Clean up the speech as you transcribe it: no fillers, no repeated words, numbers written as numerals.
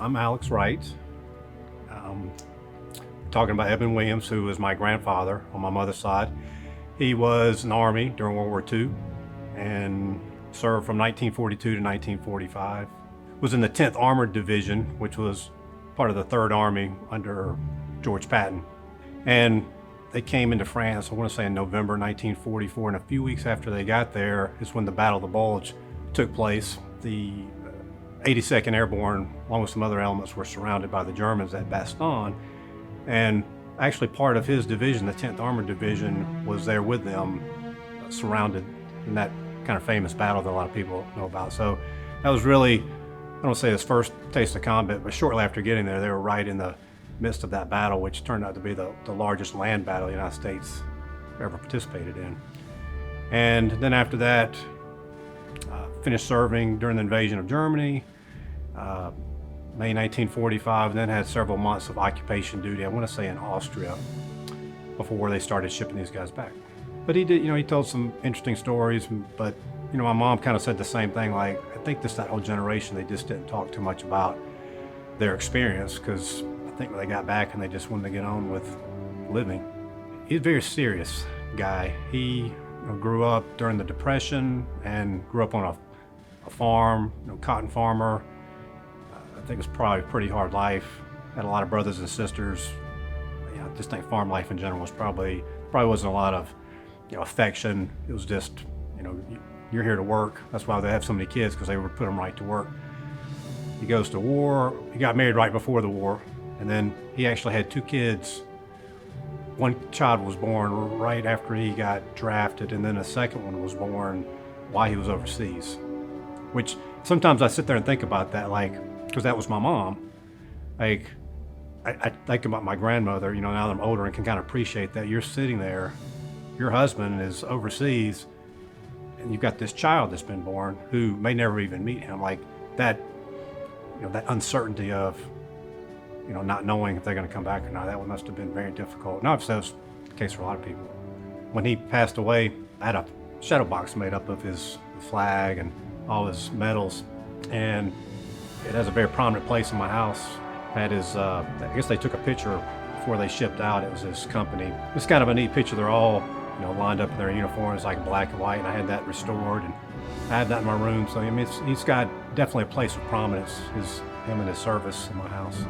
I'm Alex Wright. Um, Talking about Edmond Williams, who was my grandfather on my mother's side. He was in the Army during World War II and served from 1942 to 1945. Was in the 10th Armored Division, which was part of the 3rd Army under George Patton. And they came into France, I want to say in November 1944, and a few weeks after they got there is when the Battle of the Bulge took place. The 82nd Airborne, along with some other elements, were surrounded by the Germans at Bastogne. And actually part of his division, the 10th Armored Division, was there with them, surrounded in that kind of famous battle that a lot of people know about. So that was really, I don't say his first taste of combat, but shortly after getting there, they were right in the midst of that battle, which turned out to be the largest land battle the United States ever participated in. And then after that, finished serving during the invasion of Germany, May 1945, and then had several months of occupation duty, I want to say in Austria, before they started shipping these guys back. But he did, he told some interesting stories, but my mom kind of said the same thing, like, I think that whole generation, they just didn't talk too much about their experience, because I think when they got back and they just wanted to get on with living. He's a very serious guy. He grew up during the Depression and grew up on a farm, cotton farmer. I think it was probably a pretty hard life. Had a lot of brothers and sisters. I just think farm life in general was probably wasn't a lot of affection. It was just you're here to work. That's why they have so many kids, because they would put them right to work. He goes to war. He got married right before the war, and then he actually had 2 kids. One child was born right after he got drafted, and then a second one was born while he was overseas. Which sometimes I sit there and think about that, because that was my mom. I think about my grandmother, now that I'm older and can kind of appreciate that. You're sitting there, your husband is overseas, and you've got this child that's been born who may never even meet him. Like that, that uncertainty of, not knowing if they're going to come back or not, that must have been very difficult. And obviously that was the case for a lot of people. When he passed away, I had a shadow box made up of his flag and all his medals, and it has a very prominent place in my house. Had his, I guess they took a picture before they shipped out. It was his company. It's kind of a neat picture. They're all, lined up in their uniforms, like black and white, and I had that restored, and I have that in my room. So he's got definitely a place of prominence, him and his service in my house.